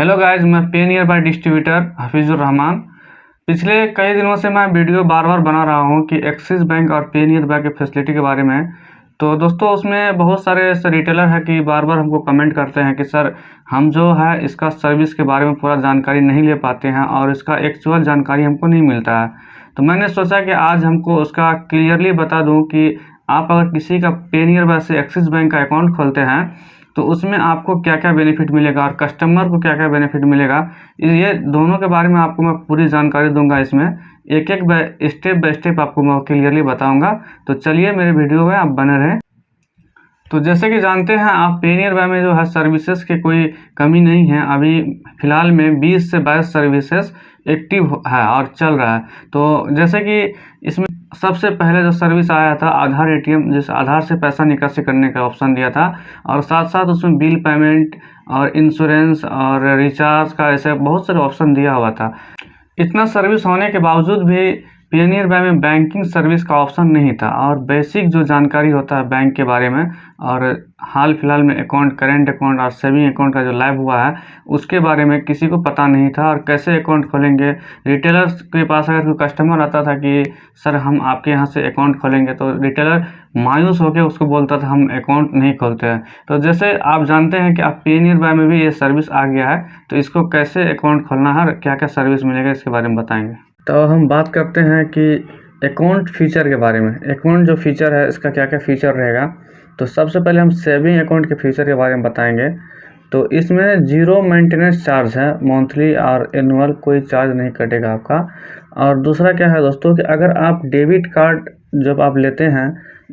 Hello guys, मैं पे near by distributor Hafeezur Rahman. पिछले कई दिनों से मैं वीडियो बार बार बना रहा हूं कि एक्सिस बैंक और पे नियर बाय के फैसिलिटी के बारे में। तो दोस्तों, उसमें बहुत सारे ऐसे रिटेलर हैं कि बार बार हमको कमेंट करते हैं कि सर हम जो है इसका सर्विस के बारे में पूरा जानकारी नहीं ले पाते हैं और इसका एक्चुअल जानकारी हमको नहीं मिलता है। तो मैंने सोचा कि आज हमको उसका क्लियरली बता दूं कि आप अगर किसी का पे नियर बाय से एक्सिस बैंक का अकाउंट खोलते हैं तो उसमें आपको क्या क्या बेनिफिट मिलेगा और कस्टमर को क्या क्या बेनिफिट मिलेगा। ये दोनों के बारे में आपको मैं पूरी जानकारी दूंगा। इसमें एक एक स्टेप बाय स्टेप आपको मैं क्लियरली बताऊंगा। तो चलिए मेरे वीडियो में आप बने रहें। तो जैसे कि जानते हैं आप, पे नियर बाय में जो है सर्विसेज की कोई कमी नहीं है। अभी फ़िलहाल में 20 से 22 सर्विसेज एक्टिव है और चल रहा है। तो जैसे कि इसमें सबसे पहले जो सर्विस आया था आधार एटीएम, जिस आधार से पैसा निकासी करने का ऑप्शन दिया था, और साथ साथ उसमें बिल पेमेंट और इंश्योरेंस और रिचार्ज का ऐसे बहुत सारे ऑप्शन दिया हुआ था। इतना सर्विस होने के बावजूद भी पे नियर बाय में बैंकिंग सर्विस का ऑप्शन नहीं था और बेसिक जो जानकारी होता है बैंक के बारे में और हाल फिलहाल में अकाउंट, करेंट अकाउंट और सेविंग अकाउंट का जो लाइव हुआ है उसके बारे में किसी को पता नहीं था। और कैसे अकाउंट खोलेंगे, रिटेलर्स के पास अगर कोई कस्टमर आता था कि सर हम आपके यहाँ से अकाउंट खोलेंगे, तो रिटेलर मायूस होकर उसको बोलता था हम अकाउंट नहीं खोलते हैं। तो जैसे आप जानते हैं कि आप पे नियर बाय में भी ये सर्विस आ गया है, तो इसको कैसे अकाउंट खोलना है और क्या क्या सर्विस मिलेगा इसके बारे में बताएंगे। तो हम बात करते हैं कि अकाउंट फीचर के बारे में। अकाउंट जो फीचर है इसका क्या क्या फीचर रहेगा। तो सबसे पहले हम सेविंग अकाउंट के फीचर के बारे में बताएंगे। तो इसमें जीरो मेंटेनेंस चार्ज है, मंथली और एनुअल कोई चार्ज नहीं कटेगा आपका। और दूसरा क्या है दोस्तों कि अगर आप डेबिट कार्ड जब आप लेते हैं,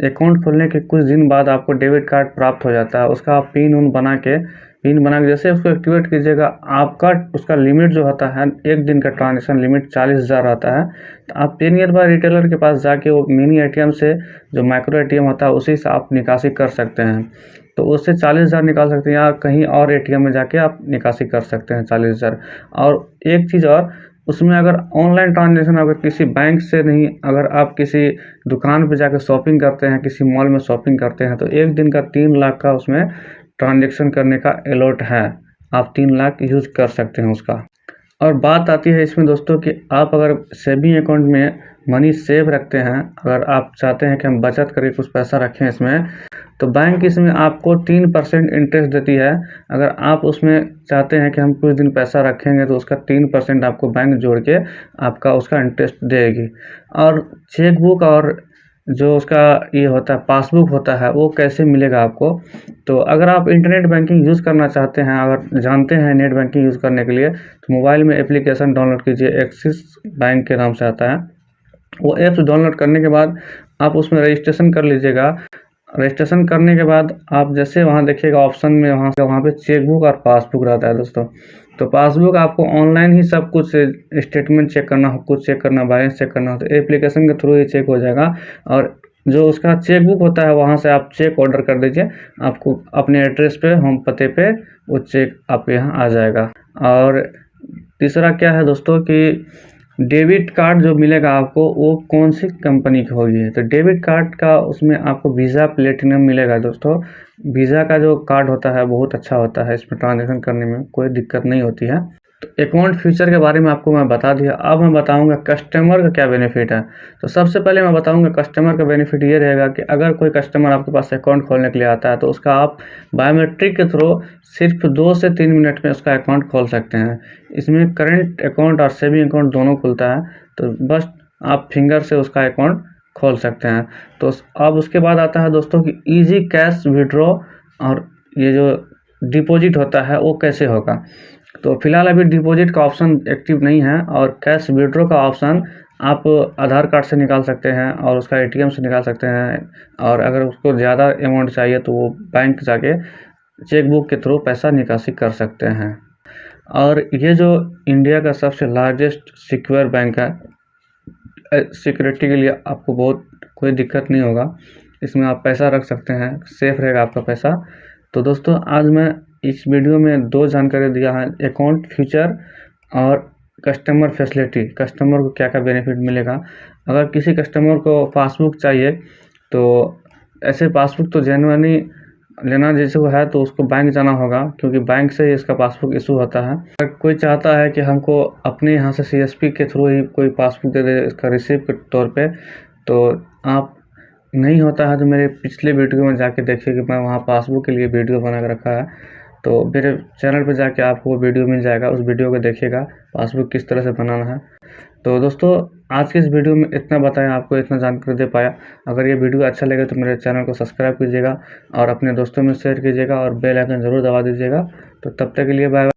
अकाउंट खोलने के कुछ दिन बाद आपको डेबिट कार्ड प्राप्त हो जाता है। उसका आप पिन बना के जैसे उसको एक्टिवेट कीजिएगा, आपका उसका लिमिट जो होता है, एक दिन का ट्रांजेक्शन लिमिट 40,000 रहता है। तो आप पे नियर बाय रिटेलर के पास जाके वो मिनी एटीएम से, जो माइक्रो एटीएम होता है, उसी से आप निकासी कर सकते हैं। तो उससे 40,000 निकाल सकते हैं या कहीं और एटीएम में जाके आप निकासी कर सकते हैं 40,000। और एक चीज़ और, उसमें अगर ऑनलाइन ट्रांजेक्शन अगर किसी बैंक से नहीं, अगर आप किसी दुकान पे जाकर शॉपिंग करते हैं, किसी मॉल में शॉपिंग करते हैं, तो एक दिन का 3 लाख का उसमें ट्रांजेक्शन करने का अलॉट है। आप 3 लाख यूज़ कर सकते हैं उसका। और बात आती है इसमें दोस्तों कि आप अगर सेविंग अकाउंट में मनी सेव रखते हैं, अगर आप चाहते हैं कि हम बचत करके कुछ पैसा रखें इसमें, तो बैंक इसमें आपको 3% इंटरेस्ट देती है। अगर आप उसमें चाहते हैं कि हम कुछ दिन पैसा रखेंगे तो उसका 3% आपको बैंक जोड़ के आपका उसका इंटरेस्ट देगी। और चेकबुक और जो उसका ये होता है पासबुक होता है, वो कैसे मिलेगा आपको। तो अगर आप इंटरनेट बैंकिंग यूज़ करना चाहते हैं, अगर जानते हैं नेट बैंकिंग यूज़ करने के लिए, तो मोबाइल में एप्लीकेशन डाउनलोड कीजिए, एक्सिस बैंक के नाम से आता है। वो ऐप्स डाउनलोड करने के बाद आप उसमें रजिस्ट्रेशन कर लीजिएगा। रजिस्ट्रेशन करने के बाद आप जैसे वहाँ देखिएगा ऑप्शन में, वहाँ पे चेकबुक और पासबुक रहता है दोस्तों। तो पासबुक आपको ऑनलाइन ही सब कुछ स्टेटमेंट चेक करना हो, कुछ चेक करना, बैलेंस चेक करना हो, तो एप्लीकेशन के थ्रू ही चेक हो जाएगा। और जो उसका चेकबुक होता है वहाँ से आप चेक ऑर्डर कर दीजिए, आपको अपने एड्रेस पे, होम पते पे वो चेक आपके यहाँ आ जाएगा। और तीसरा क्या है दोस्तों कि डेबिट कार्ड जो मिलेगा आपको, वो कौन सी कंपनी की होगी। तो डेबिट कार्ड का उसमें आपको वीज़ा प्लेटिनम मिलेगा दोस्तों। वीज़ा का जो कार्ड होता है बहुत अच्छा होता है, इसमें ट्रांजेक्शन करने में कोई दिक्कत नहीं होती है। तो अकाउंट फीचर के बारे में आपको मैं बता दिया। अब मैं बताऊंगा कस्टमर का क्या बेनिफिट है। तो सबसे पहले मैं बताऊंगा कस्टमर का बेनिफिट ये रहेगा कि अगर कोई कस्टमर आपके पास अकाउंट खोलने के लिए आता है, तो उसका आप बायोमेट्रिक के थ्रू सिर्फ 2 से 3 मिनट में उसका अकाउंट खोल सकते हैं। इसमें करेंट अकाउंट और सेविंग अकाउंट दोनों खुलता है। तो बस आप फिंगर से उसका अकाउंट खोल सकते हैं। तो अब उसके बाद आता है दोस्तों कि ईजी कैश विड्रॉ, और ये जो डिपॉजिट होता है वो कैसे होगा। तो फिलहाल अभी डिपॉजिट का ऑप्शन एक्टिव नहीं है, और कैश विड्रॉ का ऑप्शन आप आधार कार्ड से निकाल सकते हैं और उसका एटीएम से निकाल सकते हैं। और अगर उसको ज़्यादा अमाउंट चाहिए तो वो बैंक जाके चेकबुक के थ्रू पैसा निकासी कर सकते हैं। और ये जो इंडिया का सबसे लार्जेस्ट सिक्योर बैंक है, सिक्योरिटी के लिए आपको बहुत कोई दिक्कत नहीं होगा। इसमें आप पैसा रख सकते हैं, सेफ रहेगा आपका पैसा। तो दोस्तों, आज मैं इस वीडियो में 2 जानकारी दिया है, अकाउंट फीचर और कस्टमर फैसिलिटी, कस्टमर को क्या क्या बेनिफिट मिलेगा। अगर किसी कस्टमर को पासबुक चाहिए, तो ऐसे पासबुक तो जेन्युइनली लेना जैसे को है तो उसको बैंक जाना होगा, क्योंकि बैंक से ही इसका पासबुक इशू होता है। अगर कोई चाहता है कि हमको अपने यहाँ से सीएसपी के थ्रू ही कोई पासबुक दे दे इसका रिसीप के तौर पे, तो आप नहीं होता है तो मेरे पिछले वीडियो में जाके देखिए कि मैं वहाँ पासबुक के लिए वीडियो बना के रखा है, तो मेरे चैनल पे जाके आपको वो वीडियो मिल जाएगा। उस वीडियो को देखिएगा पासबुक किस तरह से बनाना है। तो दोस्तों आज की इस वीडियो में इतना बताया, आपको इतना जानकारी दे पाया। अगर ये वीडियो अच्छा लगे तो मेरे चैनल को सब्सक्राइब कीजिएगा और अपने दोस्तों में शेयर कीजिएगा और बेल आइकन ज़रूर दबा दीजिएगा। तो तब तक के लिए बाय।